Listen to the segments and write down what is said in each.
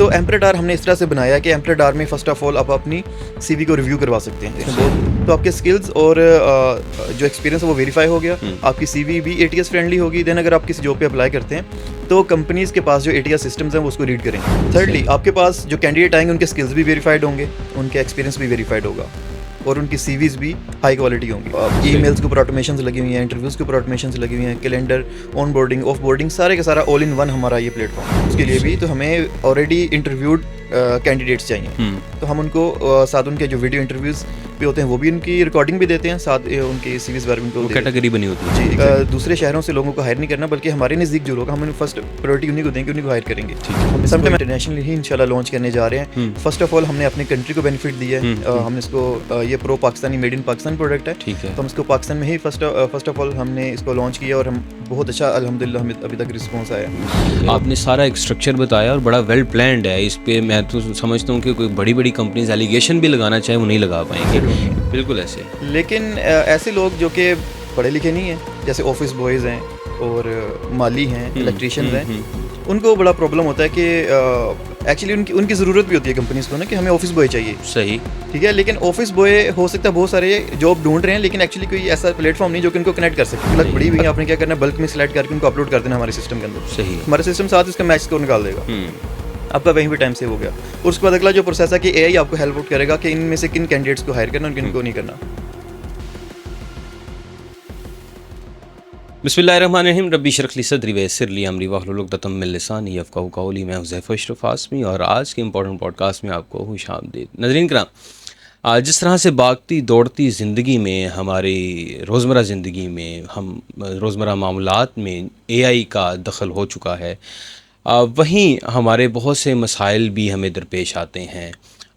तो एम्प्रेडार हमने इस तरह से बनाया कि एम्प्रेडार में फ़र्स्ट ऑफ ऑल आप अपनी सीवी को रिव्यू करवा सकते हैं। तो आपके स्किल्स और जो एक्सपीरियंस है वो वेरीफाई हो गया, आपकी सीवी भी एटीएस फ्रेंडली होगी। देन अगर आप किसी जॉब पे अप्लाई करते हैं तो कंपनीज़ के पास जो एटीएस सिस्टम्स हैं वो उसको रीड करेंगे। थर्डली, आपके पास जो कैंडिडेट आएंगे उनके स्किल्स भी वेरीफाइड होंगे, उनके एक्सपीरियंस भी वेरीफाइड होगा और उनकी सीवीज भी हाई क्वालिटी होंगी। ईमेल्स के ऊपर ऑटोमेशंस लगी हुई हैं, इंटरव्यूज़ के ऊपर ऑटोमेशंस लगी हुई हैं, calendar, on boarding, of boarding, सारे का सारा ऑल इन वन हमारा ये प्लेटफॉर्म। उसके लिए भी तो हमें ऑलरेडी इंटरव्यूड कैंडिडेट्स चाहिए, तो हम उनको साथ उनके जो वीडियो इंटरव्यूज़ भी होते हैं वो भी उनकी रिकॉर्डिंग भी देते हैं, साथ उनकी सीवीज बारे में उनको कैटेगरी बनी होती है जी। दूसरे शहरों से लोगों को हायर नहीं करना, बल्कि हमारे नज़दीक जो लोग, हम फर्स्ट प्रायोरिटी उन्हीं को देंगे, उन्हीं को हायर करेंगे। समटाइम इंटरनेशनली ही इंशाल्लाह लॉन्च करने जा रहे हैं। फर्स्ट ऑफ ऑल हमने अपने कंट्री को बेनिफिट दिया है, हमने इसको ये pro Pakistani made in Pakistan product है, तो हम इसको पाकिस्तान में ही फर्स्ट ऑफ ऑल हमने इसको लॉन्च किया और हम बहुत अच्छा अल्हम्दुलिल्लाह हमें अभी तक रिस्पॉन्स आया। आपने सारा एक स्ट्रक्चर बताया और बड़ा वेल प्लान्ड है। इस पे मैं तो समझता हूँ कि कोई बड़ी बड़ी कंपनीज एलिगेशन भी लगाना चाहे वो नहीं लगा पाएंगे, बिल्कुल ऐसे। लेकिन ऐसे लोग जो कि पढ़े लिखे नहीं हैं, जैसे ऑफिस बॉयज़ हैं और माली हैं, इलेक्ट्रीशियंस हैं, उनको बड़ा प्रॉब्लम होता है कि एक्चुअली उनकी ज़रूरत भी होती है कंपनीज़ को ना कि हमें ऑफिस बॉय चाहिए। सही, ठीक है, लेकिन ऑफिस बॉय हो सकता है बहुत सारे जॉब ढूंढ रहे हैं, लेकिन एक्चुअली कोई ऐसा प्लेटफॉर्म नहीं जो कि उनको कनेक्ट कर सके। लग बड़ी हुई है, आपने क्या करना है, बल्क में सिलेक्ट करके उनको अपलोड कर देना हमारे सिस्टम के अंदर। सही, हमारे सिस्टम साथ इसका मैच स्कोर निकाल देगा, आपका वहीं भी टाइम सेव हो गया। और उसके बाद अगला जो प्रोसेस है कि एआई आपको हेल्प आउट करेगा कि इनमें से किन कैंडिडेट्स को हायर करना और किन को नहीं करना। बिस्मिल्लाहिर्रहमानिर्रहीम, रब्बी इश्रह ली सदरी वयस्सिर ली अमरी वाहलुल उक़दतम मिन लिसानी यफ़क़हू क़ौली। मैं हुज़ैफ़ा अशरफ आसमी और आज के इम्पोर्टेंट पॉडकास्ट में आपको खुशामदीद। नाज़रीन किराम, जिस तरह से भागती दौड़ती ज़िंदगी में, हमारी रोज़मर्रा ज़िंदगी में, हम रोज़मर्रा मामलात में एआई का दखल हो चुका है, वहीं हमारे बहुत से मसाइल भी हमें दरपेश आते हैं,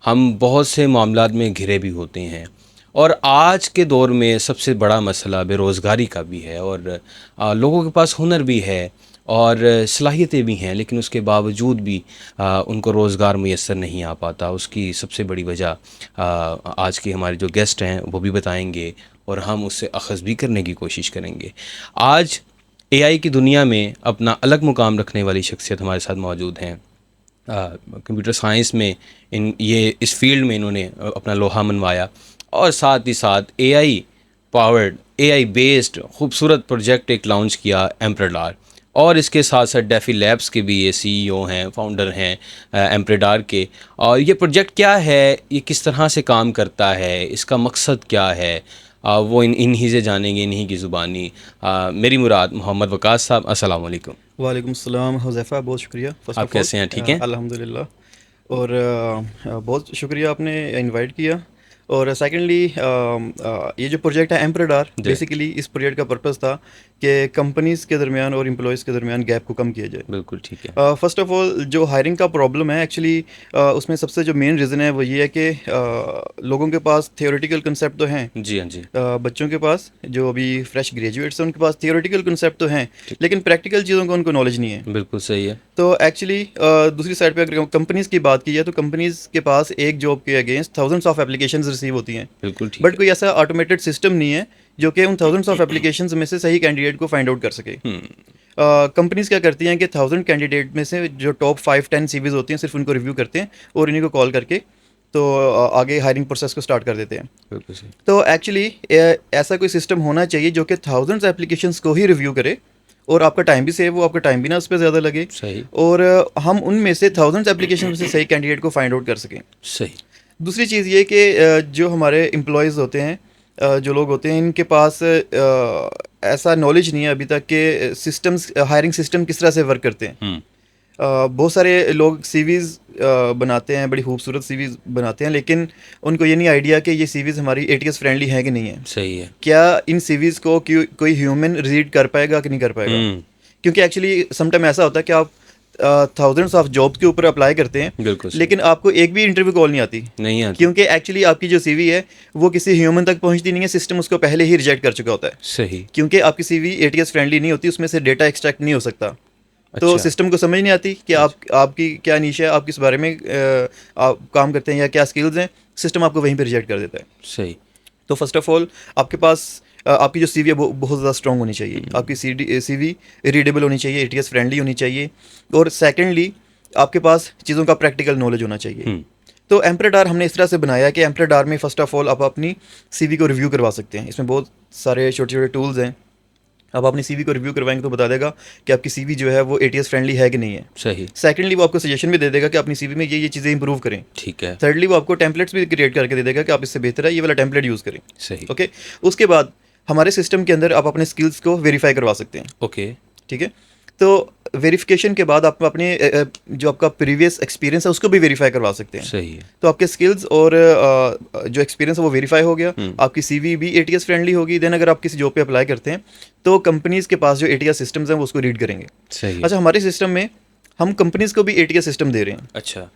हम बहुत से मामलात में घिरे भी होते हैं। और आज के दौर में सबसे बड़ा मसला बेरोज़गारी का भी है और लोगों के पास हुनर भी है और सलाहियतें भी हैं, लेकिन उसके बावजूद भी उनको रोज़गार मुयस्सर नहीं आ पाता। उसकी सबसे बड़ी वजह आज के हमारे जो गेस्ट हैं वो भी बताएंगे और हम उससे अख़ज़ भी करने की कोशिश करेंगे। आज एआई की दुनिया में अपना अलग मुकाम रखने वाली शख्सियत हमारे साथ मौजूद हैं। कंप्यूटर साइंस में इस फील्ड में इन्होंने अपना लोहा मनवाया और साथ ही साथ एआई पावर्ड, एआई बेस्ड खूबसूरत प्रोजेक्ट एक लॉन्च किया, एम्प्रेडार। और इसके साथ साथ डेफी लैब्स के भी ये सीईओ हैं, फाउंडर हैं एम्प्रेडार के। और ये प्रोजेक्ट क्या है, ये किस तरह से काम करता है, इसका मकसद क्या है, वो इन्हीं से जानेंगे, इन्हीं की ज़ुबानी। मेरी मुराद मोहम्मद वकास साहब, अस्सलाम वालेकुम। वालेकुम सलाम हुज़ैफ़ा, बहुत शुक्रिया। आप कैसे हैं? ठीक हैं, अल्हम्दुलिल्लाह। और बहुत शुक्रिया आपने इनवाइट किया। और सेकेंडली ये जो प्रोजेक्ट है एम्प्रेडार, बेसिकली इस प्रोजेक्ट का पर्पस था कि कंपनीज़ के दरमियान और एम्प्लॉयज़ के दरमियान गैप को कम किया जाए। बिल्कुल ठीक है। फर्स्ट ऑफ ऑल जो हायरिंग का प्रॉब्लम है एक्चुअली, उसमें सबसे जो मेन रीज़न है वो ये है कि लोगों के पास थियोरेटिकल कंसेप्ट तो हैं। जी हाँ जी। बच्चों के पास जो अभी फ्रेश ग्रेजुएट्स हैं उनके पास थियोरेटिकल कंसेप्ट तो हैं, लेकिन प्रैक्टिकल चीज़ों का उनको नॉलेज नहीं है। बिल्कुल सही है। तो एक्चुअली दूसरी साइड पे अगर कंपनीज़ की बात की जाए तो कंपनीज़ के पास एक जॉब के against thousands of applications receive होती हैं। बिल्कुल ठीक। बट कोई ऐसा ऑटोमेटेड सिस्टम नहीं है जो कि उन थाउजेंड्स ऑफ एप्लीकेशंस में से सही कैंडिडेट को फाइंड आउट कर सके। कंपनीज़ क्या करती हैं कि 1000 कैंडिडेट में से जो टॉप 5-10 सीवीज़ होती हैं सिर्फ उनको रिव्यू करते हैं और इन्हीं को कॉल करके तो आगे हायरिंग प्रोसेस को स्टार्ट कर देते हैं। बिल्कुल सही। तो एक्चुअली ऐसा कोई सिस्टम होना चाहिए जो कि थाउजेंड्स एप्लीकेशंस को ही रिव्यू करे और आपका टाइम भी सेव हो, आपका टाइम भी ना उस पर ज़्यादा लगे। सही। और हम उनमें से थाउजेंड्स एप्लीकेशन में से सही कैंडिडेट को फाइंड आउट कर सकें। सही। दूसरी चीज़ ये कि जो हमारे एम्प्लॉयज़ होते हैं, जो लोग होते हैं, इनके पास ऐसा नॉलेज नहीं है अभी तक कि सिस्टम्स, हायरिंग सिस्टम किस तरह से वर्क करते हैं। बहुत सारे लोग सीवीज़ बनाते हैं, बड़ी खूबसूरत सीवीज़ बनाते हैं, लेकिन उनको ये नहीं आइडिया कि ये सीवीज़ हमारी एटीएस फ्रेंडली है कि नहीं है। सही है। क्या इन सीवीज़ को कोई ह्यूमन रीड कर पाएगा कि नहीं कर पाएगा। क्योंकि एक्चुअली समटाइम ऐसा होता है कि आप थाउजेंड्स ऑफ जॉब्स के ऊपर अप्लाई करते हैं, लेकिन आपको एक भी इंटरव्यू कॉल नहीं आती, क्योंकि एक्चुअली आपकी जो सीवी है वो किसी ह्यूमन तक पहुंचती नहीं है, सिस्टम उसको पहले ही रिजेक्ट कर चुका होता है। सही। क्योंकि आपकी सीवी एटीएस फ्रेंडली नहीं होती, उसमें से डेटा एक्सट्रैक्ट नहीं हो सकता। अच्छा। तो सिस्टम को समझ नहीं आती कि आपकी क्या नीश है, आप किस बारे में आप काम करते हैं या क्या स्किल्स हैं, सिस्टम आपको वहीं पर रिजेक्ट कर देता है। सही। तो फर्स्ट ऑफ ऑल आपके पास आपकी जो सीवी है वो बहुत ज़्यादा स्ट्रॉन्ग होनी चाहिए, आपकी सीवी रीडेबल होनी चाहिए, एटीएस फ्रेंडली होनी चाहिए। और सेकेंडली आपके पास चीज़ों का प्रैक्टिकल नॉलेज होना चाहिए। तो एम्प्लेडार हमने इस तरह से बनाया है कि एम्प्लेडार में फ़र्स्ट ऑफ ऑल आप अपनी सीवी को रिव्यू करवा सकते हैं। इसमें बहुत सारे छोटे छोटे टूल्स हैं। आप अपनी सीवी को रिव्यू करवाएंगे तो बता देगा कि आपकी सीवी जो है वो एटीएस फ्रेंडली है कि नहीं है। सही। सेकंडली वो आपको सजेशन भी दे देगा कि अपनी सीवी में ये चीज़ें इंप्रूव करें। ठीक है। थर्डली वो आपको टेम्पलेट्स भी क्रिएट करके दे देगा कि आप इससे बेहतर है ये वाला टेम्पलेट यूज़ करें। सही। ओके। उसके बाद हमारे सिस्टम के अंदर आप अपने स्किल्स को वेरीफाई करवा सकते हैं। ओके। ठीक है। तो वेरिफिकेशन के बाद आप अपने जो आपका प्रीवियस एक्सपीरियंस है उसको भी वेरीफाई करवा सकते हैं। सही है। तो आपके स्किल्स और जो एक्सपीरियंस है वो वेरीफाई हो गया। आपकी सीवी भी एटीएस फ्रेंडली होगी। देन अगर आप किसी जॉब पे अप्लाई करते हैं तो कंपनीज के पास जो एटीएस सिस्टम्स हैं वो उसको रीड करेंगे। सही। अच्छा, हमारे सिस्टम में हम कंपनीज को भी एटीएस सिस्टम दे रहे हैं। अच्छा।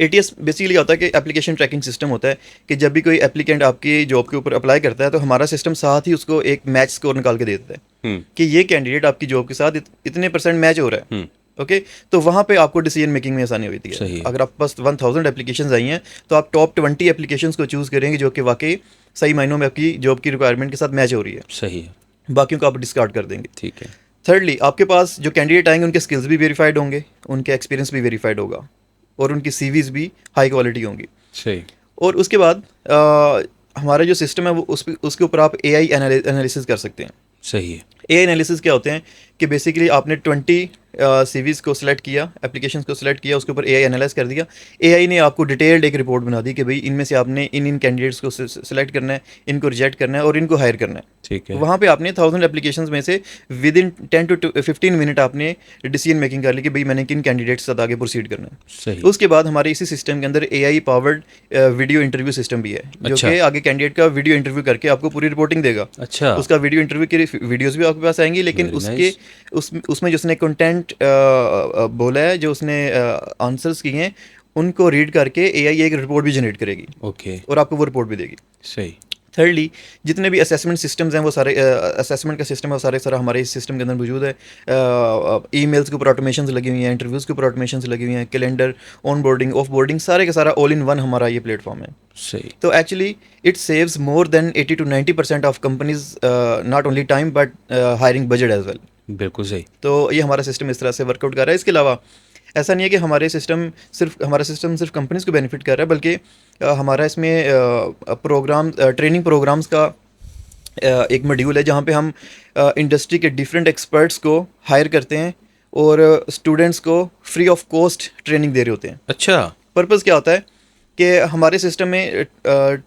एटीएस बेसिकली होता है कि एप्लीकेशन ट्रैकिंग सिस्टम होता है कि जब भी कोई एप्लीकेंट आपकी जॉब के ऊपर अप्लाई करता है तो हमारा सिस्टम साथ ही उसको एक मैच स्कोर निकाल के देता है कि ये कैंडिडेट आपकी जॉब के साथ इतने % मैच हो रहा है। ओके। तो वहाँ पे आपको डिसीजन मेकिंग में आसानी होती है। अगर आप पास 1000 एप्लीकेशंस आई हैं तो आप टॉप 20 एप्लीकेशंस को चूज़ करेंगे जो कि वाकई सही मायनों में आपकी जॉब की रिक्वायरमेंट के साथ मैच हो रही है। सही है। बाकियों को आप डिस्कार्ड कर देंगे। ठीक है। थर्डली आपके पास जो कैंडिडेट आएंगे उनके स्किल्स भी वेरीफाइड होंगे, उनके एक्सपीरियंस भी वेरीफाइड होगा और उनकी सीवीज भी हाई क्वालिटी होंगी। सही। और उसके बाद हमारा जो सिस्टम है वो उसके ऊपर आप एआई एनालिसिस कर सकते हैं। सही है। एआई एनालिसिस क्या होते हैं कि बेसिकली आपने 20 सीवीज़ को सिलेक्ट किया, एप्लीकेशंस को सिलेक्ट किया, उसके ऊपर एआई एनालाइज कर दिया। एआई ने आपको डिटेल्ड एक रिपोर्ट बना दी कि भाई इनमें से आपने इन कैंडिडेट्स को सिलेक्ट करना है, इनको रिजेक्ट करना है और इनको हायर करना है। ठीक है। वहाँ पे आपने 1000 एप्लीकेशंस में से विद इन 10 to 15 मिनट आपने डिसीजन मेकिंग कर ली कि भाई मैंने किन कैंडिडेट्स के साथ आगे प्रोसीड करना है। सही। उसके बाद हमारे इसी सिस्टम के अंदर AI powered video interview system भी है जो कि आगे कैंडिडेट का वीडियो इंटरव्यू करके आपको पूरी रिपोर्टिंग देगा। अच्छा। उसका वीडियो इंटरव्यू की वीडियोस भी आपके पास आएंगी, लेकिन उसके उसमें जो उसने कंटेंट बोला है, जो उसने आंसर्स किए हैं, उनको रीड करके एआई एक रिपोर्ट भी जनरेट करेगी। ओके। और आपको वो रिपोर्ट भी देगी। सही। थर्डली जितने भी असेसमेंट सिस्टम्स हैं वो सारे असेसमेंट का सिस्टम है वो सारे सारा हमारे इस सिस्टम के अंदर मौजूद है। ईमेल्स के ऊपर ऑटोमेशंस लगी हुई हैं, इंटरव्यूज़ के ऊपर ऑटोमेशंस लगी हुई हैं, calendar, on boarding, of boarding, सारे का सारा ऑल इन वन हमारा ये प्लेटफॉर्म है। सही। तो actually it saves more than 80 to 90% of companies not only time but hiring budget as well. बिल्कुल सही। तो ये हमारा सिस्टम इस तरह से वर्कआउट कर रहा है। इसके अलावा ऐसा नहीं है कि हमारा सिस्टम सिर्फ कंपनीज को बेनिफिट कर रहा है, बल्कि हमारा इसमें प्रोग्राम ट्रेनिंग प्रोग्राम्स का एक मॉड्यूल है जहाँ पे हम इंडस्ट्री के डिफरेंट एक्सपर्ट्स को हायर करते हैं और स्टूडेंट्स को फ्री ऑफ कॉस्ट ट्रेनिंग दे रहे होते हैं। अच्छा। पर्पज़ क्या होता है कि हमारे सिस्टम में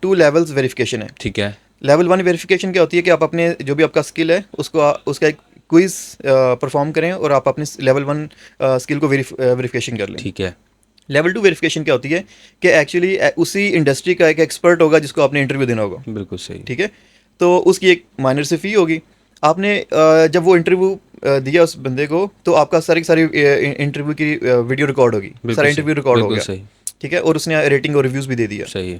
2 लेवल्स वेरिफिकेशन है। ठीक है। लेवल 1 वेरिफिकेशन क्या होती है कि आप अपने जो भी आपका स्किल है उसका एक क्विज परफॉर्म करें और आप अपने लेवल 1 स्किल को वेरिफिकेशन कर लें। ठीक है। लेवल 2 वेरिफिकेशन क्या होती है कि एक्चुअली उसी इंडस्ट्री का एक एक्सपर्ट होगा जिसको आपने इंटरव्यू देना होगा। बिल्कुल सही। ठीक है। तो उसकी एक माइनर सी फी होगी। आपने जब वो इंटरव्यू दिया उस बंदे को तो आपका सारी इंटरव्यू की वीडियो रिकॉर्ड होगी, सारा इंटरव्यू रिकॉर्ड हो गया। ठीक है। और उसने रेटिंग और रिव्यूज़ भी दे दिया। सही है।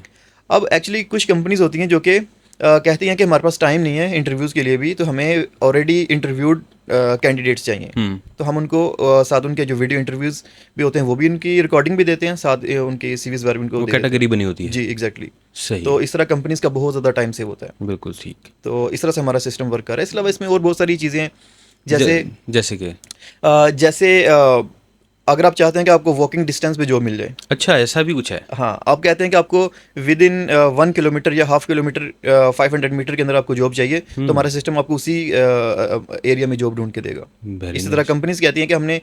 अब एक्चुअली कुछ कंपनीज होती हैं जो कि कहती हैं कि हमारे पास टाइम नहीं है इंटरव्यूज़ के लिए भी, तो हमें ऑलरेडी इंटरव्यूड कैंडिडेट्स चाहिए। तो हम उनको साथ उनके जो वीडियो इंटरव्यूज़ भी होते हैं वो भी उनकी रिकॉर्डिंग भी देते हैं, साथ उनकी सीवीज़ बारे में उनको कैटेगरी बनी होती है। जी एग्जैक्टली। सही। तो इस तरह कंपनीज का बहुत ज़्यादा टाइम सेव होता है। बिल्कुल ठीक। तो इस तरह से हमारा सिस्टम वर्क कर रहा है। इसके अलावा इसमें और बहुत सारी चीज़ें हैं जैसे अगर आप चाहते हैं कि आपको वॉकिंग डिस्टेंस पे जॉब मिल जाए। अच्छा, ऐसा भी कुछ है? हाँ, आप कहते हैं कि आपको विद इन 1 किलोमीटर या हाफ किलोमीटर 500 मीटर के अंदर आपको जॉब चाहिए, तो हमारा सिस्टम आपको उसी एरिया में जॉब ढूंढ के देगा। इसी तरह कंपनीज कहती हैं कि हमने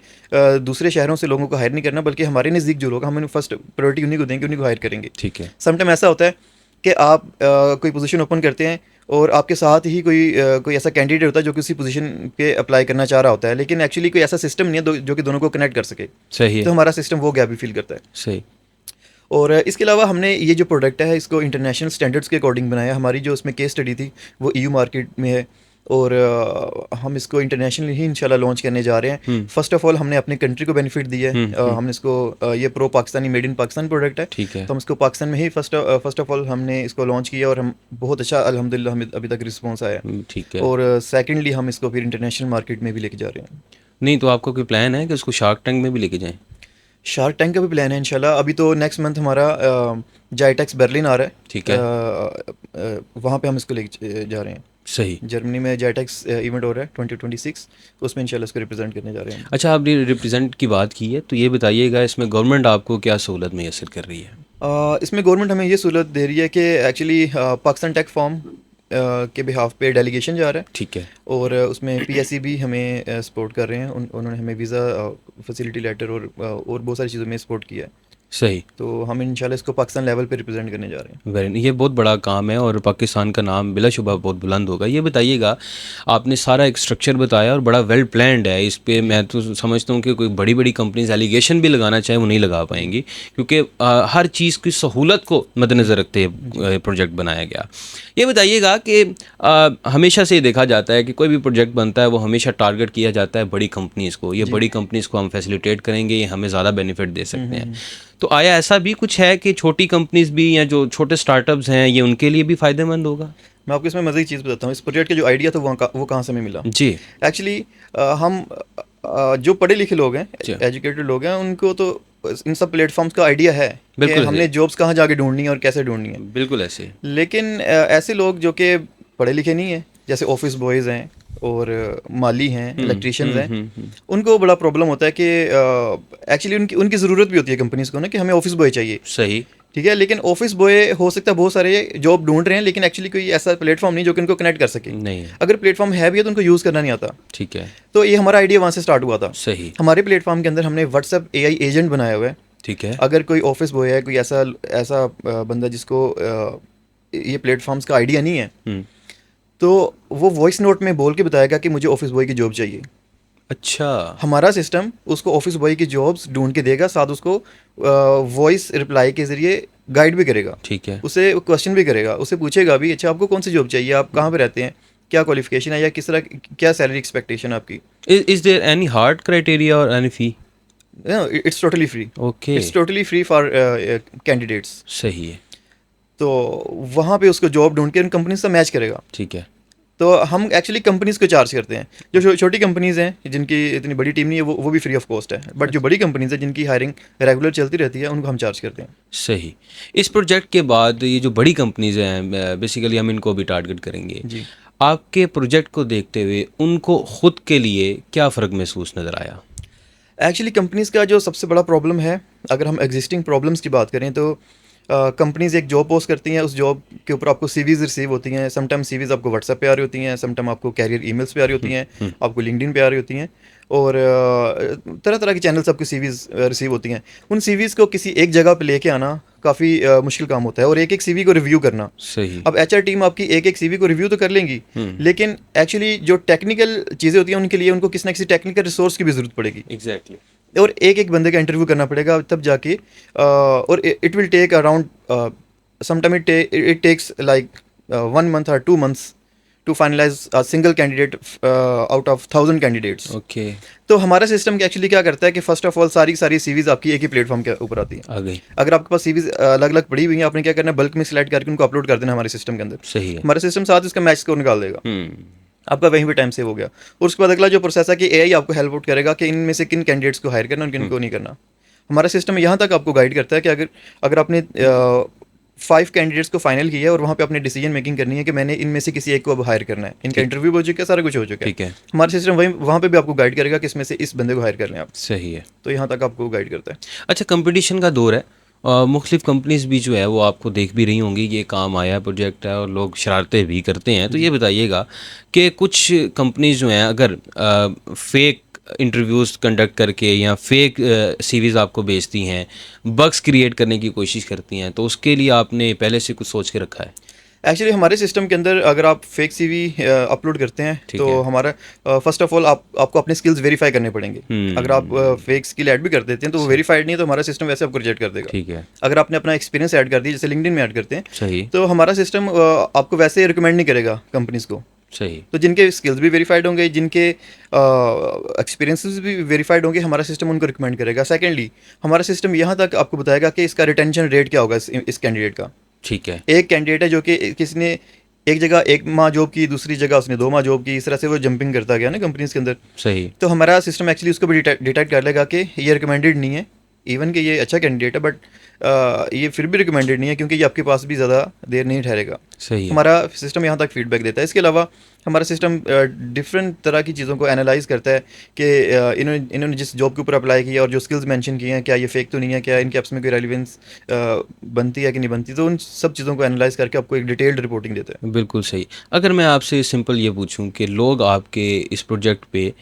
दूसरे शहरों से लोगों को हायर नहीं करना, बल्कि हमारे नज़दीक जो लोग हम फर्स्ट प्रायोरिटी उन्हीं को देंगे, उन्हीं को हायर करेंगे। ठीक है। समटाइम ऐसा होता है कि आप कोई पोजीशन ओपन करते हैं और आपके साथ ही कोई ऐसा कैंडिडेट होता है जो किसी पोजीशन पे अप्लाई करना चाह रहा होता है, लेकिन एक्चुअली कोई ऐसा सिस्टम नहीं है जो कि दोनों को कनेक्ट कर सके। सही है। तो हमारा सिस्टम वो गैप भी फील करता है। सही। और इसके अलावा हमने ये जो प्रोडक्ट है इसको इंटरनेशनल स्टैंडर्ड्स के अकॉर्डिंग बनाया। हमारी जो उसमें केस स्टडी थी वो EU मार्केट में है और हम इसको इंटरनेशनल ही इंशाल्लाह लॉन्च करने जा रहे हैं। फर्स्ट ऑफ ऑल हमने अपने कंट्री को बेनिफिट दिया है। हमने इसको ये pro Pakistani made in Pakistan product है। ठीक है। तो हम इसको पाकिस्तान में ही फर्स्ट ऑफ ऑल हमने इसको लॉन्च किया और हम बहुत अच्छा अल्हम्दुलिल्लाह हमें अभी तक रिस्पॉन्स आया। ठीक है। और सेकेंडली हम इसको फिर इंटरनेशनल मार्केट में भी लेके जा रहे हैं। नहीं तो आपका कोई प्लान है कि उसको शार्क टैंक में भी लेके जाएं? शार्क टैंक का भी प्लान है इंशाल्लाह। अभी तो नेक्स्ट मंथ हमारा जाइटेक्स बर्लिन आ रहा है। ठीक है। वहाँ पे हम इसको लेके जा रहे हैं। सही। जर्मनी में जेटेक्स इवेंट हो रहा है 2026, उसमें इंशाल्लाह इसको रिप्रेजेंट करने जा रहे हैं। अच्छा, आपने रिप्रेजेंट की बात की है, तो ये बताइएगा इसमें गवर्नमेंट आपको क्या सहूलत मैसर कर रही है? इसमें गवर्नमेंट हमें ये सहूलत दे रही है कि एक्चुअली पाकिस्तान टेक फॉर्म के बिहाफ पे डेलीगेशन जा रहा है, ठीक है। और उसमें पीएससी भी हमें सपोर्ट कर रहे हैं। उन्होंने हमें वीज़ा फैसिलिटी लेटर और बहुत सारी चीज़ों में सपोर्ट किया है। सही। तो हम इंशाल्लाह इसको पाकिस्तान लेवल पे रिप्रेजेंट करने जा रहे हैं। वेरी, ये बहुत बड़ा काम है और पाकिस्तान का नाम बिलाशुबा बहुत बुलंद होगा। ये बताइएगा, आपने सारा एक स्ट्रक्चर बताया और बड़ा वेल प्लान्ड है। इस पे मैं तो समझता हूँ कि कोई बड़ी बड़ी कंपनीज एलिगेशन भी लगाना चाहे वो नहीं लगा पाएंगी, क्योंकि हर चीज़ की सहूलत को मद्देनज़र रखते हुए प्रोजेक्ट बनाया गया। ये बताइएगा कि हमेशा से ये देखा जाता है कि कोई भी प्रोजेक्ट बनता है वो हमेशा टारगेट किया जाता है बड़ी कंपनीज़ को। ये बड़ी कंपनीज़ को हम फैसिलिटेट करेंगे, ये हमें ज़्यादा बेनिफिट दे सकते हैं। तो आया ऐसा भी कुछ है कि छोटी कंपनीज भी या जो छोटे स्टार्टअप्स हैं ये उनके लिए भी फ़ायदेमंद होगा? मैं आपको इसमें मज़े की चीज़ बताता हूँ। इस प्रोजेक्ट का जो आइडिया था वो कहाँ से हमें मिला जी। एक्चुअली। हम जो पढ़े लिखे लोग हैं, जी। एजुकेटेड लोग हैं, उनको तो इन सब प्लेटफॉर्म्स का आइडिया है कि बिल्कुल हमने सही। जॉब्स कहाँ जाके ढूंढनी है और कैसे ढूंढनी है। बिल्कुल ऐसे। लेकिन ऐसे लोग जो कि पढ़े लिखे नहीं हैं, जैसे ऑफिस बॉयज़ हैं और माली हैं, इलेक्ट्रीशियंस हैं, उनको बड़ा प्रॉब्लम होता है कि एक्चुअली उनकी ज़रूरत भी होती है कंपनीज़ को ना कि हमें ऑफिस बॉय चाहिए। सही। ठीक है, लेकिन ऑफिस बॉय हो सकता है बहुत सारे जॉब ढूंढ रहे हैं, लेकिन एक्चुअली कोई ऐसा प्लेटफॉर्म नहीं जो कि उनको कनेक्ट कर सके। नहीं है। अगर प्लेटफॉर्म है भी है तो उनको यूज़ करना नहीं आता। ठीक है। तो ये हमारा आइडिया वहाँ से स्टार्ट हुआ था। सही। हमारे प्लेटफॉर्म के अंदर हमने व्हाट्सएप एआई एजेंट बनाया हुआ है। ठीक है। अगर कोई ऑफिस बॉय है, कोई ऐसा ऐसा बंदा जिसको ये प्लेटफॉर्म्स का आइडिया नहीं है, तो वो वॉइस नोट में बोल के बताएगा कि मुझे ऑफिस बॉय की जॉब चाहिए। अच्छा। हमारा सिस्टम उसको ऑफिस बॉय की जॉब्स ढूंढ के देगा, साथ उसको वॉइस रिप्लाई के ज़रिए गाइड भी करेगा। ठीक है। उसे क्वेश्चन भी करेगा, उसे पूछेगा भी, अच्छा आपको कौन सी जॉब चाहिए, आप कहाँ पे रहते हैं, क्या क्वालिफिकेशन है, या किस तरह क्या सैलरी एक्सपेक्टेशन आपकी। Is there any hard criteria और any fee? It's totally free. Okay. It's totally free for candidates. सही है। तो वहाँ पे उसको जॉब ढूंढ के उन कंपनी से मैच करेगा। ठीक है। तो हम एक्चुअली कंपनीज़ को चार्ज करते हैं। जो छोटी कंपनीज़ हैं जिनकी इतनी बड़ी टीम नहीं है, वो भी फ्री ऑफ कॉस्ट है। बट जो बड़ी कंपनीज़ हैं जिनकी हायरिंग रेगुलर चलती रहती है, उनको हम चार्ज करते हैं। सही। इस प्रोजेक्ट के बाद ये जो बड़ी कंपनीज हैं, बेसिकली हम इनको भी टारगेट करेंगे। जी। आपके प्रोजेक्ट को देखते हुए उनको खुद के लिए क्या फ़र्क महसूस नज़र आया? एक्चुअली कंपनीज़ का जो सबसे बड़ा प्रॉब्लम है, अगर हम एग्जिस्टिंग प्रॉब्लम्स की बात करें, तो कंपनीज़ एक जॉब पोस्ट करती हैं, उस जॉब के ऊपर आपको सीवीज़ रिसीव होती हैं। समटाइम सीवीज़ आपको व्हाट्सएप पे आ रही होती हैं, समटाइम आपको कैरियर ईमेल्स पे आ रही होती हैं, आपको लिंक्डइन पे आ रही होती हैं, और तरह तरह के चैनल्स आपको सीवीज़ रिसीव होती हैं। उन सीवीज़ को किसी एक जगह पे लेके आना काफ़ी मुश्किल काम होता है, और एक एक सीवी को रिव्यू करना। सही। अब एचआर टीम आपकी एक एक सीवी को रिव्यू तो कर लेंगी, लेकिन एक्चुअली जो टेक्निकल चीज़ें होती हैं उनके लिए उनको किसी ना किसी टेक्निकल रिसोर्स की भी ज़रूरत पड़ेगी। एग्जैक्टली। और एक एक बंदे का इंटरव्यू करना पड़ेगा तब जाके, और it will take around sometime it takes like 1 month or 2 months to finalise a single candidate out of 1000 candidates. Okay. तो हमारा सिस्टम एक्चुअली क्या करता है कि फर्स्ट ऑफ ऑल सारी सीवीज आपकी एक ही प्लेटफॉर्म के ऊपर आती है। आ गई। अगर आपके पास सीवीज अलग अलग पड़ी हुई हैं, आपने क्या करना है, बल्क में सिलेक्ट करके उनको अपलोड कर देना हमारे सिस्टम के अंदर। सही है। हमारा सिस्टम साथ इसका मैच स्कोर निकाल देगा, आपका वहीं पे टाइम सेव हो गया। और उसके बाद अगला जो प्रोसेस है कि एआई आपको हेल्प आउट करेगा कि इनमें से किन कैंडिडेट्स को हायर करना और किन को नहीं करना। हमारा सिस्टम यहाँ तक आपको गाइड करता है कि अगर आपने 5 कैंडिडेट्स को फाइनल किया है और वहाँ पे अपनी डिसीजन मेकिंग करनी है कि मैंने इनमें से किसी एक को अब हायर करना है, इनका इंटरव्यू हो चुका है, सारा कुछ हो चुका है, ठीक है। हमारा सिस्टम वहाँ पे भी आपको गाइड करेगा कि इसमें से इस बंदे को हायर कर लें आप। सही है। तो यहाँ तक आपको गाइड करता है। अच्छा, कंपटीशन का दौर है, मुख्तलिफ कंपनीज भी जो है वो आपको देख भी रही होंगी, ये काम आया प्रोजेक्ट है और लोग शरारतें भी करते हैं। तो ये बताइएगा कि कुछ कंपनीज जो हैं अगर फेक इंटरव्यूज़ कंडक्ट करके या फेक सीवीज़ आपको भेजती हैं, बग्स क्रिएट करने की कोशिश करती हैं, तो उसके लिए आपने पहले से कुछ सोच के रखा है? एक्चुअली हमारे सिस्टम के अंदर अगर आप फेक सीवी अपलोड करते हैं तो हमारा फर्स्ट ऑफ ऑल आपको अपने स्किल्स वेरीफाई करने पड़ेंगे। अगर आप फेक स्किल ऐड भी कर देते हैं तो वो वेरीफाइड नहीं है, तो हमारा सिस्टम वैसे आपको रिजेक्ट कर देगा। ठीक है। अगर आपने अपना एक्सपीरियंस ऐड कर दिया, जैसे लिंक्डइन में ऐड करते हैं, सही। तो हमारा सिस्टम आपको वैसे रिकमेंड नहीं करेगा कंपनीज को। सही। तो जिनके स्किल्स भी वेरीफाइड होंगे, जिनके एक्सपीरियंसेस भी वेरीफाइड होंगे, हमारा सिस्टम उनको रिकमेंड करेगा। सेकेंडली, हमारा सिस्टम यहाँ तक आपको बताएगा कि इसका रिटेंशन रेट क्या होगा इस कैंडिडेट का। ठीक है। एक कैंडिडेट है जो कि किसी ने एक जगह 1 माह जॉब की, दूसरी जगह उसने 2 माह जॉब की, इस तरह से वो जंपिंग करता गया ना कंपनीज के अंदर। सही। तो हमारा सिस्टम एक्चुअली उसको भी डिटेक्ट कर लेगा कि ये रिकमेंडेड नहीं है, इवन कि ये अच्छा कैंडिडेट है, बट ये फिर भी रिकमेंडेड नहीं है क्योंकि ये आपके पास भी ज़्यादा देर नहीं ठहरेगा। सही है। हमारा सिस्टम यहाँ तक फीडबैक देता है। इसके अलावा हमारा सिस्टम डिफरेंट तरह की चीज़ों को एनालाइज करता है कि इन्होंने जिस जॉब के ऊपर अप्लाई किया और जो स्किल्स मेंशन किए हैं, क्या ये फेक तो नहीं है, क्या इनके एप्स में कोई रेलिवेंस बनती है कि नहीं बनती। तो उन सब चीज़ों को एनालाइज करके आपको एक डिटेल्ड रिपोर्टिंग देता है। बिल्कुल सही। अगर मैं आपसे सिंपल ये पूछूं कि लोग आपके इस प्रोजेक्ट पे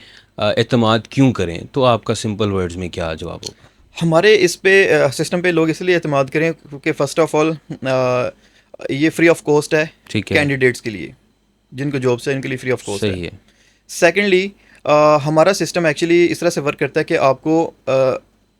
एतमाद क्यों करें, तो आपका सिंपल वर्ड्स में क्या जवाब होगा? हमारे इस पे सिस्टम पे लोग इसलिए एतमाद करें क्योंकि फ़र्स्ट ऑफ ऑल ये फ्री ऑफ कॉस्ट है ठीक है। कैंडिडेट्स के लिए, जिनको जॉब्स है इनके लिए फ्री ऑफ कॉस्ट सही है। है। सेकेंडली हमारा सिस्टम एक्चुअली इस तरह से वर्क करता है कि आपको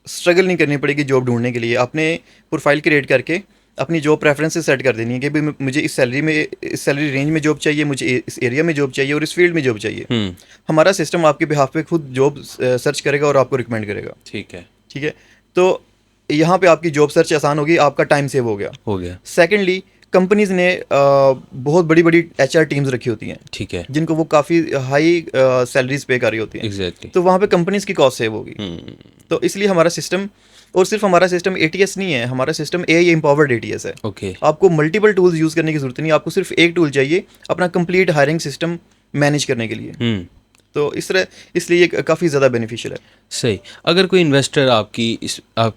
स्ट्रगल नहीं करनी पड़ेगी जॉब ढूंढने के लिए। आपने प्रोफाइल क्रिएट करके अपनी जॉब प्रेफरेंसेस सेट कर देनी है कि भाई मुझे इस सैलरी रेंज में जॉब चाहिए, मुझे इस एरिया में जॉब चाहिए और इस फील्ड में जॉब चाहिए। हमारा सिस्टम आपके बिहाफ पे खुद जॉब सर्च करेगा और आपको रिकमेंड करेगा। ठीक है। ठीक है, तो यहाँ पे आपकी जॉब सर्च आसान होगी, आपका टाइम सेव हो गया। हो गया। सेकेंडली कंपनीज ने बहुत बड़ी बड़ी HR टीम्स रखी होती हैं ठीक है। जिनको वो काफ़ी हाई सैलरीज पे कर रही होती हैं। एग्जैक्टली। तो वहाँ पे कंपनीज की कॉस्ट सेव होगी। तो इसलिए हमारा सिस्टम, और सिर्फ हमारा सिस्टम ATS नहीं है, हमारा सिस्टम AI एम्पावर्ड ATS है। ओके। आपको मल्टीपल टूल्स यूज़ करने की जरूरत नहीं, आपको सिर्फ एक टूल चाहिए अपना कंप्लीट हायरिंग सिस्टम मैनेज करने के लिए। तो इसलिए ये काफ़ी ज़्यादा बेनिफिशियल है। सही। अगर कोई इन्वेस्टर आपके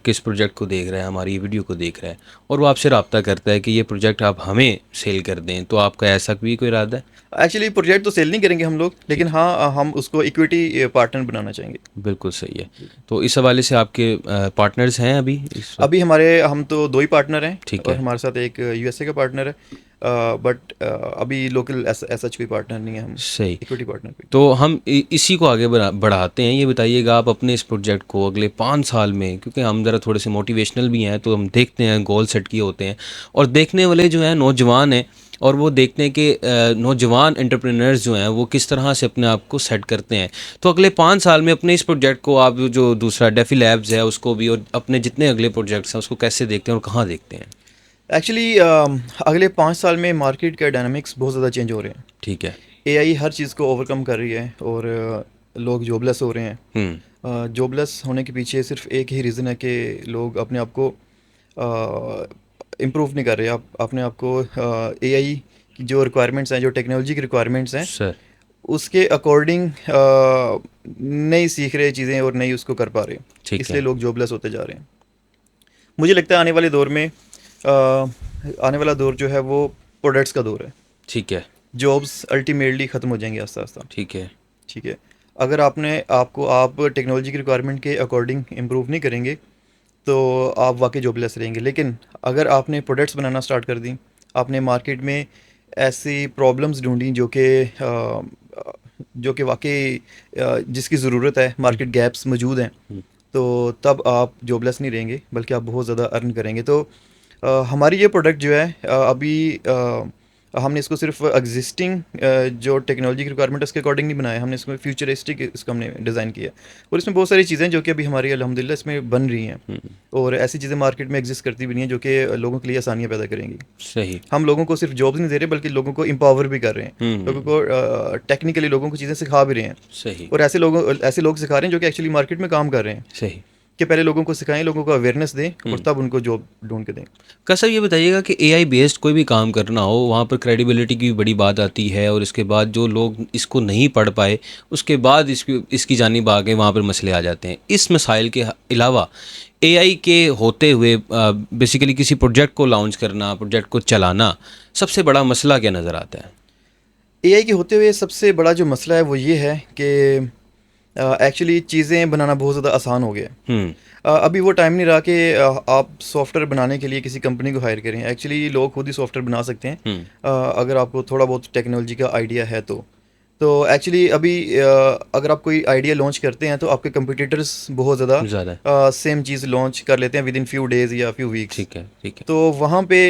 इस प्रोजेक्ट को देख रहा है, हमारी ये वीडियो को देख रहा है, और वो आपसे रब्ता करता है कि ये प्रोजेक्ट आप हमें सेल कर दें, तो आपका ऐसा भी कोई इरादा है? एक्चुअली प्रोजेक्ट तो सेल नहीं करेंगे हम लोग, लेकिन हाँ हम उसको इक्विटी पार्टनर बनाना चाहेंगे। बिल्कुल सही है। तो इस हवाले से आपके पार्टनर्स हैं अभी इस वक्त? अभी हम तो 2 ही पार्टनर हैं। ठीक और है। हमारे साथ एक USA का पार्टनर है, बट अभी लोकल ऐसा कोई पार्टनर नहीं है, हम सही। इक्विटी पार्टनर पे। तो हम इसी को आगे बढ़ाते हैं। ये बताइएगा आप अपने इस प्रोजेक्ट को अगले 5 साल में, क्योंकि हम ज़रा थोड़े से मोटिवेशनल भी हैं, तो हम देखते हैं गोल सेट किए होते हैं, और देखने वाले जो हैं नौजवान हैं, और वो देखते हैं कि नौजवान एंटरप्रेन्योर्स जो हैं वो किस तरह से अपने आप को सेट करते हैं। तो अगले 5 साल में अपने इस प्रोजेक्ट को, आप जो दूसरा डेफी लैब्स है उसको भी, और अपने जितने अगले प्रोजेक्ट्स हैं उसको कैसे देखते हैं और कहाँ देखते हैं? एक्चुअली अगले 5 साल में मार्केट के डायनामिक्स बहुत ज़्यादा चेंज हो रहे हैं। ठीक है। AI हर चीज़ को ओवरकम कर रही है और लोग जॉबलेस हो रहे हैं। जॉबलेस होने के पीछे सिर्फ एक ही रीज़न है कि लोग अपने आप को इम्प्रूव नहीं कर रहे। आप अपने आप को AI की जो रिक्वायरमेंट्स हैं, जो टेक्नोलॉजी की रिक्वायरमेंट्स हैं, सर। उसके अकॉर्डिंग नहीं सीख रहे चीज़ें और नहीं उसको कर पा रहे, ठीक इसलिए है। लोग जॉबलेस होते जा रहे हैं। मुझे लगता है आने वाला दौर जो है वो प्रोडक्ट्स का दौर है। ठीक है। जॉब्स अल्टीमेटली ख़त्म हो जाएंगी आस्ता आस्ता। ठीक है। ठीक है, अगर आप टेक्नोलॉजी की रिक्वायरमेंट के अकॉर्डिंग इम्प्रूव नहीं करेंगे तो आप वाकई जॉबलेस रहेंगे। लेकिन अगर आपने प्रोडक्ट्स बनाना स्टार्ट कर दी, आपने मार्केट में ऐसी प्रॉब्लम्स ढूंढी जो कि वाकई जिसकी ज़रूरत है, मार्केट गैप्स मौजूद हैं, तो तब आप जॉबलेस नहीं रहेंगे बल्कि आप बहुत ज़्यादा अर्न करेंगे। तो हमारी ये प्रोडक्ट जो है अभी हमने इसको सिर्फ एग्जिस्टिंग जो टेक्नोलॉजी की रिक्वायरमेंट है उसके अकॉर्डिंग नहीं बनाया, हमने इसमें फ्यूचरिस्टिक इसको हमने डिज़ाइन किया। और इसमें बहुत सारी चीज़ें जो कि अभी हमारी अल्हम्दुलिल्लाह इसमें बन रही हैं, और ऐसी चीज़ें मार्केट में एग्जिस्ट करती भी नहीं है जो कि लोगों के लिए आसानियाँ पैदा करेंगी। सही। हम लोगों को सिर्फ जॉब्स नहीं दे रहे बल्कि लोगों को एम्पावर भी कर रहे हैं, लोगों को टेक्निकली लोगों को चीज़ें सिखा भी रहे हैं। सही। और ऐसे लोग सिखा रहे हैं जो कि एक्चुअली मार्केट में काम कर रहे हैं, सही। कि पहले लोगों को सिखाएं, लोगों को अवेयरनेस दें और तब उनको जॉब ढूंढ के दें। कसर ये बताइएगा कि AI बेस्ड कोई भी काम करना हो, वहाँ पर क्रेडिबिलिटी की भी बड़ी बात आती है, और इसके बाद जो लोग इसको नहीं पढ़ पाए उसके बाद इसकी जानिब आ गए, वहाँ पर मसले आ जाते हैं। इस मसाइल के अलावा AI के होते हुए बेसिकली किसी प्रोजेक्ट को लॉन्च करना, प्रोजेक्ट को चलाना, सबसे बड़ा मसला क्या नज़र आता है? AI के होते हुए सबसे बड़ा जो मसला है वो ये है कि एक्चुअली चीज़ें बनाना बहुत ज़्यादा आसान हो गया। अभी वो टाइम नहीं रहा कि आप सॉफ्टवेयर बनाने के लिए किसी कंपनी को हायर करें। एक्चुअली लोग खुद ही सॉफ्टवेयर बना सकते हैं अगर आपको थोड़ा बहुत टेक्नोलॉजी का आइडिया है तो एक्चुअली अभी अगर आप कोई आइडिया लॉन्च करते हैं तो आपके कंपटीटर्स बहुत ज़्यादा सेम चीज़ लॉन्च कर लेते हैं विद इन फ्यू डेज़ या फ्यू वीक्स। ठीक है। ठीक है। तो वहाँ पे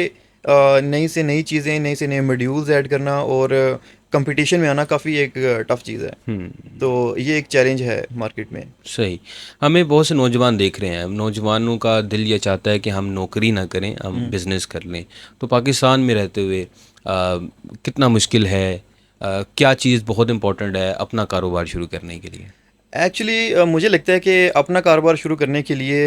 नई से नई चीज़ें, नए से नए मॉड्यूल्स ऐड करना और कंपटीशन में आना काफ़ी एक टफ़ चीज़ है। तो ये एक चैलेंज है मार्केट में। सही। हमें बहुत से नौजवान देख रहे हैं, नौजवानों का दिल ये चाहता है कि हम नौकरी ना करें, हम बिज़नेस कर लें। तो पाकिस्तान में रहते हुए कितना मुश्किल है, क्या चीज़ बहुत इम्पोर्टेंट है अपना कारोबार शुरू करने के लिए? एक्चुअली मुझे लगता है कि अपना कारोबार शुरू करने के लिए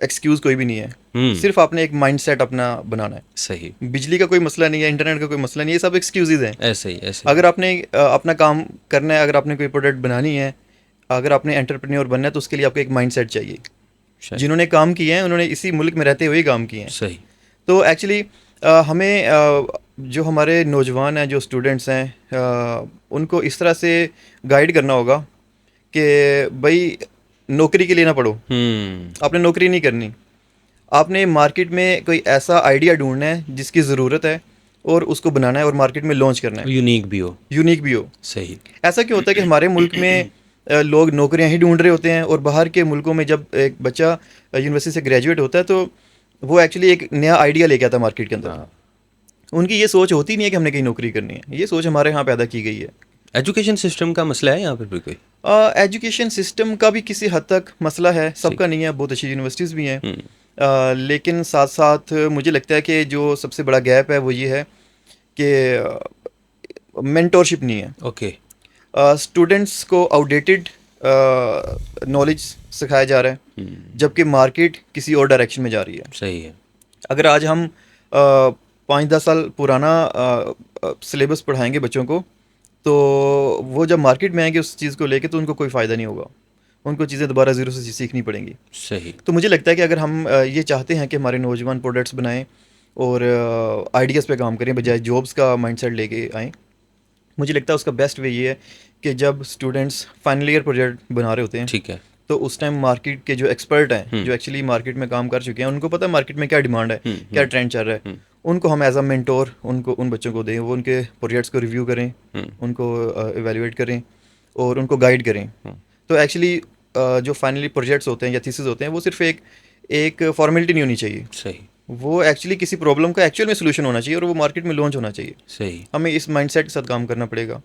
एक्सक्यूज़ कोई भी नहीं है, सिर्फ आपने एक माइंडसेट अपना बनाना है। सही, बिजली का कोई मसला नहीं है, इंटरनेट का कोई मसला नहीं है, ये सब एक्सक्यूज़ हैं। ऐसे ही ऐसे ही। अगर आपने अपना काम करना है, अगर आपने कोई प्रोडक्ट बनानी है, अगर आपने एंटरप्रेन्योर बनना है, तो उसके लिए आपको एक माइंडसेट चाहिए। सही, जिन्होंने काम किए हैं उन्होंने इसी मुल्क में रहते हुए ही काम किए हैं। सही। तो एक्चुअली हमें जो हमारे नौजवान हैं, जो स्टूडेंट्स हैं, उनको इस तरह से गाइड करना होगा कि भाई नौकरी के लिए ना पढ़ो, आपने नौकरी नहीं करनी, आपने मार्केट में कोई ऐसा आइडिया ढूंढना है जिसकी ज़रूरत है और उसको बनाना है और मार्केट में लॉन्च करना है, यूनिक भी हो। यूनिक भी हो। सही। ऐसा क्यों होता है कि हमारे मुल्क में लोग नौकरियां ही ढूंढ रहे होते हैं, और बाहर के मुल्कों में जब एक बच्चा यूनिवर्सिटी से ग्रेजुएट होता है तो वो एक्चुअली एक नया आइडिया लेके आता है मार्केट के अंदर। हाँ। उनकी ये सोच होती नहीं है कि हमने कहीं नौकरी करनी है, ये सोच हमारे यहाँ पैदा की गई है। एजुकेशन सिस्टम का मसला है यहाँ पर भी कोई? एजुकेशन सिस्टम का भी किसी हद तक मसला है, सबका नहीं है, बहुत अच्छी यूनिवर्सिटीज़ भी हैं। लेकिन साथ साथ मुझे लगता है कि जो सबसे बड़ा गैप है वो ये है कि मेंटोरशिप नहीं है। ओके। स्टूडेंट्स को आउटडेटेड नॉलेज सिखाया जा रहा है, जबकि मार्केट किसी और डायरेक्शन में जा रही है। सही है। अगर आज हम 5-10 साल पुराना सिलेबस पढ़ाएंगे बच्चों को, तो वो जब मार्केट में आएंगे उस चीज़ को लेके, तो उनको कोई फ़ायदा नहीं होगा, उनको चीज़ें दोबारा ज़ीरो से सीखनी पड़ेंगी। सही। तो मुझे लगता है कि अगर हम ये चाहते हैं कि हमारे नौजवान प्रोडक्ट्स बनाएं और आइडियाज़ पे काम करें बजाय जॉब्स का माइंडसेट लेके आएँ, मुझे लगता है उसका बेस्ट वे ये है कि जब स्टूडेंट्स फाइनल ईयर प्रोजेक्ट बना रहे होते हैं, ठीक है। तो उस टाइम मार्केट के जो एक्सपर्ट हैं, जो एक्चुअली मार्केट में काम कर चुके हैं, उनको पता है मार्केट में क्या डिमांड है, क्या ट्रेंड चल रहा है, उनको हम एज अ मेंटोर उनको उन बच्चों को दें, वो उनके प्रोजेक्ट्स को रिव्यू करें, उनको इवेल्युएट करें और उनको गाइड करें। तो एक्चुअली जो फाइनली प्रोजेक्ट्स होते हैं या थीसिस होते हैं, वो सिर्फ एक फॉर्मेलिटी नहीं होनी चाहिए, सही। वो एक्चुअली किसी प्रॉब्लम का एक्चुअल में सोल्यूशन होना चाहिए और वो मार्केट में लॉन्च होना चाहिए। सही। हमें इस माइंडसेट के साथ काम करना पड़ेगा,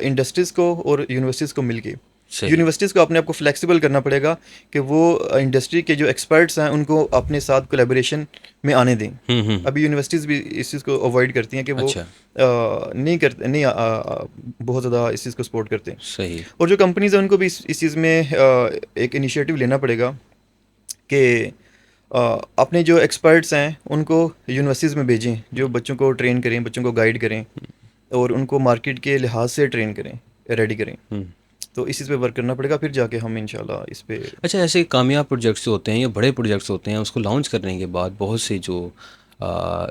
इंडस्ट्रीज़ को और यूनिवर्सिटीज़ को मिलके। यूनिवर्सिटीज़ को अपने आप को फ्लेक्सिबल करना पड़ेगा कि वो इंडस्ट्री के जो एक्सपर्ट्स हैं उनको अपने साथ कोलैबोरेशन में आने दें। अभी यूनिवर्सिटीज़ भी इस चीज़ को अवॉइड करती हैं कि वो अच्छा। नहीं बहुत ज़्यादा इस चीज़ को सपोर्ट करते हैं। सही। और जो कंपनीज़ हैं उनको भी इस चीज़ में एक इनिशिएटिव लेना पड़ेगा कि अपने जो एक्सपर्ट्स हैं उनको यूनिवर्सिटीज़ में भेजें, जो बच्चों को ट्रेन करें, बच्चों को गाइड करें और उनको मार्केट के लिहाज से ट्रेन करें, रेडी करें। तो इस चीज़ पे वर्क करना पड़ेगा, फिर जाके हम इंशाल्लाह इस पे। अच्छा, ऐसे कामयाब प्रोजेक्ट्स होते हैं या बड़े प्रोजेक्ट्स होते हैं, उसको लॉन्च करने के बाद बहुत से जो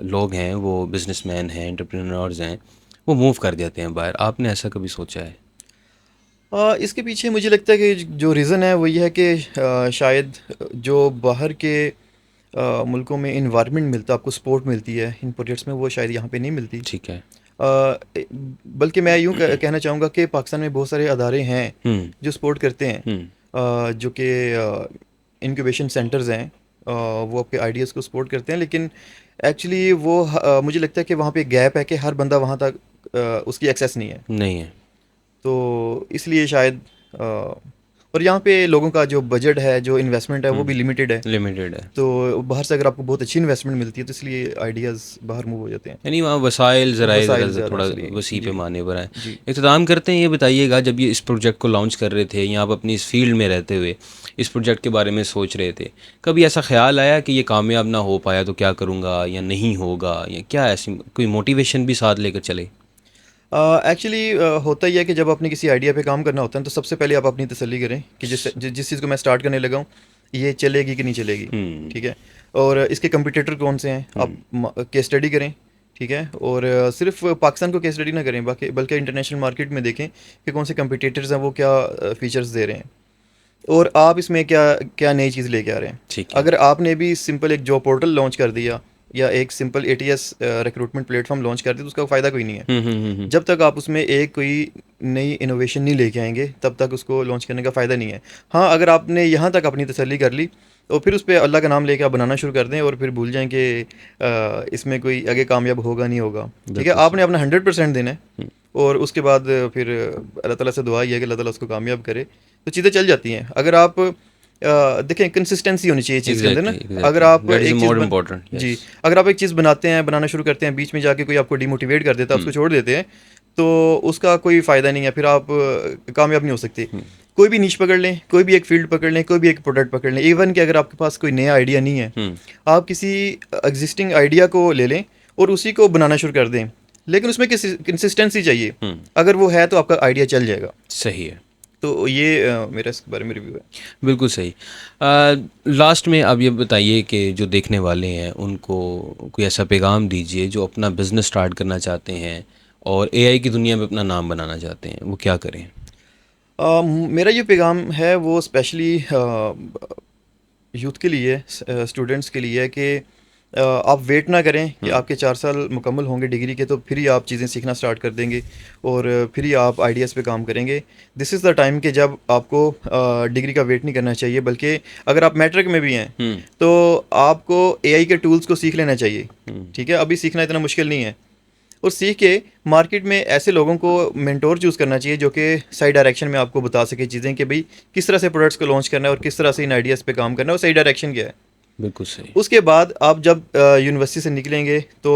लोग हैं, वो बिजनेसमैन हैं, एंटरप्रेन्योर्स हैं, वो मूव कर जाते हैं बाहर। आपने ऐसा कभी सोचा है? इसके पीछे मुझे लगता है कि जो रीज़न है वो ये है कि शायद जो बाहर के मुल्कों में इन्वायरमेंट मिलता, आपको सपोर्ट मिलती है इन प्रोजेक्ट्स में, वो शायद यहाँ पे नहीं मिलती। ठीक है। बल्कि मैं यूँ कहना चाहूँगा कि पाकिस्तान में बहुत सारे अदारे हैं जो सपोर्ट करते हैं, जो कि इंक्यूबेशन सेंटर्स हैं, वो आपके आइडियाज़ को सपोर्ट करते हैं, लेकिन एक्चुअली वो मुझे लगता है कि वहाँ पे गैप है कि हर बंदा वहाँ तक उसकी एक्सेस नहीं है। तो इसलिए शायद और यहाँ पे लोगों का जो बजट है, जो इन्वेस्टमेंट है, वो भी लिमिटेड है। तो बाहर से अगर आपको बहुत अच्छी इन्वेस्टमेंट मिलती है तो इसलिए आइडियाज़ बाहर मूव हो जाते हैं। यानी वहाँ वसाइल ज़राए थोड़ा वसी पे माने पर है। इख्तिताम करते हैं, ये बताइएगा, जब ये इस प्रोजेक्ट को लॉन्च कर रहे थे या आप अपनी इस फील्ड में रहते हुए इस प्रोजेक्ट के बारे में सोच रहे थे, कभी ऐसा ख्याल आया कि ये कामयाब ना हो पाया तो क्या करूँगा या नहीं होगा, या क्या ऐसी कोई मोटिवेशन भी साथ लेकर चले? एक्चुअली होता ही है कि जब आपने किसी आइडिया पे काम करना होता है तो सबसे पहले आप अपनी तसल्ली करें कि जिस चीज़ को मैं स्टार्ट करने लगा हूँ ये चलेगी कि नहीं चलेगी। ठीक है, और इसके कंपटीटर कौन से हैं, आप केस स्टडी करें। ठीक है, और सिर्फ पाकिस्तान को केस स्टडी ना करें, बल्कि इंटरनेशनल मार्केट में देखें कि कौन से कंपटीटर्स हैं, वो क्या फीचर्स दे रहे हैं और आप इसमें क्या क्या नई चीज़ लेके आ रहे हैं। अगर आपने भी सिंपल एक जॉब पोर्टल लॉन्च कर दिया या एक simple ATS recruitment platform launch कर दिया तो उसका फ़ायदा कोई नहीं है। जब तक आप उसमें एक कोई नई इनोवेशन नहीं लेके आएंगे तब तक उसको लॉन्च करने का फ़ायदा नहीं है। हाँ, अगर आपने यहाँ तक अपनी तसल्ली कर ली तो फिर उस पर अल्लाह का नाम लेके आप बनाना शुरू कर दें और फिर भूल जाएं कि इसमें कोई आगे कामयाब होगा नहीं होगा। ठीक है, आपने अपना 100% देना है और उसके बाद फिर अल्लाह ताला से दुआ ही है कि अल्लाह ताला उसको कामयाब करे, तो चीज़ें चल जाती हैं। अगर आप देखें, कंसिस्टेंसी होनी चाहिए चीज़ के अंदर ना। अगर आप अगर आप एक चीज़ बनाना शुरू करते हैं, बीच में जाके कोई आपको डिमोटिवेट कर देता है, उसको छोड़ देते हैं, तो उसका कोई फ़ायदा नहीं है, फिर आप कामयाब नहीं हो सकते। कोई भी नीश पकड़ लें, कोई भी एक फील्ड पकड़ लें, कोई भी एक प्रोडक्ट पकड़ लें, इवन कि अगर आपके पास कोई नया आइडिया नहीं है, आप किसी एग्जिस्टिंग आइडिया को ले लें और उसी को बनाना शुरू कर दें, लेकिन उसमें कंसिस्टेंसी चाहिए। अगर वो है तो आपका आइडिया चल जाएगा। सही है। तो ये मेरा इसके बारे में रिव्यू है। बिल्कुल सही। लास्ट में आप ये बताइए कि जो देखने वाले हैं उनको कोई ऐसा पैगाम दीजिए जो अपना बिज़नेस स्टार्ट करना चाहते हैं और एआई की दुनिया में अपना नाम बनाना चाहते हैं, वो क्या करें? मेरा ये पैगाम है वो स्पेशली यूथ के लिए, स्टूडेंट्स के लिए, कि आप वेट ना करें कि आपके 4 साल मुकम्मल होंगे डिग्री के तो फिर ही आप चीज़ें सीखना स्टार्ट कर देंगे और फिर ही आप आइडियाज़ पे काम करेंगे। दिस इज़ द टाइम कि जब आपको डिग्री का वेट नहीं करना चाहिए, बल्कि अगर आप मैट्रिक में भी हैं तो आपको एआई के टूल्स को सीख लेना चाहिए। ठीक है, अभी सीखना इतना मुश्किल नहीं है। और सीख के मार्केट में ऐसे लोगों को मेंटोर चूज़ करना चाहिए जो कि सही डायरेक्शन में आपको बता सके चीज़ें, कि भाई किस तरह से प्रोडक्ट्स को लॉन्च करना है और किस तरह से इन आइडियाज़ पे काम करना है और सही डायरेक्शन क्या है। बिल्कुल सही। उसके बाद आप जब यूनिवर्सिटी से निकलेंगे तो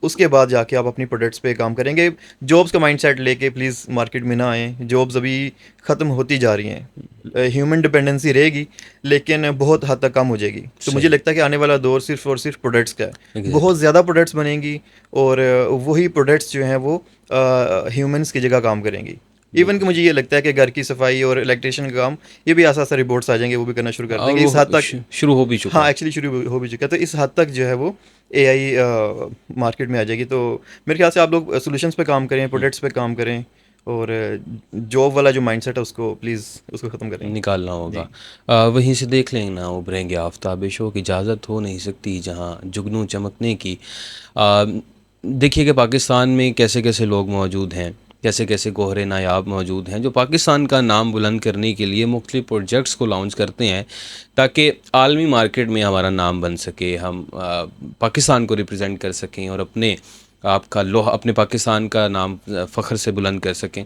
उसके बाद जाके आप अपनी प्रोडक्ट्स पे काम करेंगे। जॉब्स का माइंडसेट लेके प्लीज़ मार्केट में ना आएँ, जॉब्स अभी ख़त्म होती जा रही हैं। ह्यूमन डिपेंडेंसी रहेगी लेकिन बहुत हद तक कम हो जाएगी। तो मुझे लगता है कि आने वाला दौर सिर्फ और सिर्फ प्रोडक्ट्स का है। बहुत ज़्यादा प्रोडक्ट्स बनेंगी और वही प्रोडक्ट्स जो हैं वो ह्यूमन्स की जगह काम करेंगी। इवन कि मुझे ये लगता है कि घर की सफाई और इलेक्ट्रिशियन का काम ये भी आसा रिपोर्ट्स आ जाएंगे, वो भी करना शुरू कर देंगे। इस हद तक शुरू हो भी चुका। हाँ, एक्चुअली शुरू हो भी चुका है। तो इस हद तक जो है वो एआई मार्केट में आ जाएगी। तो मेरे ख्याल से आप लोग सोल्यूशंस पे काम करें, प्रोडक्ट्स पे काम करें और जॉब वाला जो माइंडसेट है उसको प्लीज़ उसको ख़त्म करें, निकालना होगा। वहीं से देख लेना उभरेंगे आफ्ताबिशों की इजाज़त हो नहीं सकती जहाँ जुगनू चमकने की। देखिए कि पाकिस्तान में कैसे कैसे लोग मौजूद हैं, कैसे कैसे गोहरे नायाब मौजूद हैं जो पाकिस्तान का नाम बुलंद करने के लिए मुख्तलिफ प्रोजेक्ट्स को लॉन्च करते हैं ताकि आलमी मार्केट में हमारा नाम बन सके, हम पाकिस्तान को रिप्रेजेंट कर सकें और अपने पाकिस्तान का नाम फ़ख्र से बुलंद कर सकें।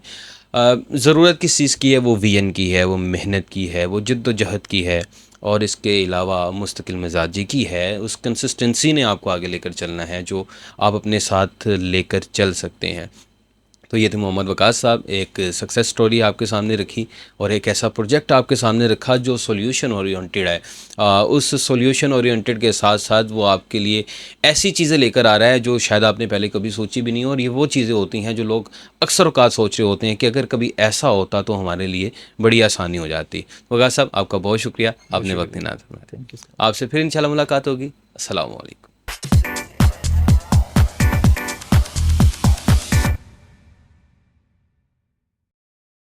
ज़रूरत किस चीज़ की है? वो वीएन की है, वो मेहनत की है, वो जिद्दोजहद की है और इसके अलावा मुस्तकिल मिजाजी की है। उस कंसिस्टेंसी ने आपको आगे लेकर चलना है जो आप अपने साथ लेकर चल सकते हैं। तो ये थे मोहम्मद वकास साहब, एक सक्सेस स्टोरी आपके सामने रखी और एक ऐसा प्रोजेक्ट आपके सामने रखा जो सॉल्यूशन ओरिएंटेड है। उस सॉल्यूशन ओरिएंटेड के साथ साथ वो आपके लिए ऐसी चीज़ें लेकर आ रहा है जो शायद आपने पहले कभी सोची भी नहीं, और ये वो चीज़ें होती हैं जो लोग अक्सर औक़ात सोच रहे होते हैं कि अगर कभी ऐसा होता तो हमारे लिए बड़ी आसानी हो जाती। वकास साहब, आपका बहुत शुक्रिया, आपने वक्त देना था। आपसे फिर इंशाल्लाह मुलाकात होगी। अस्सलाम वालेकुम।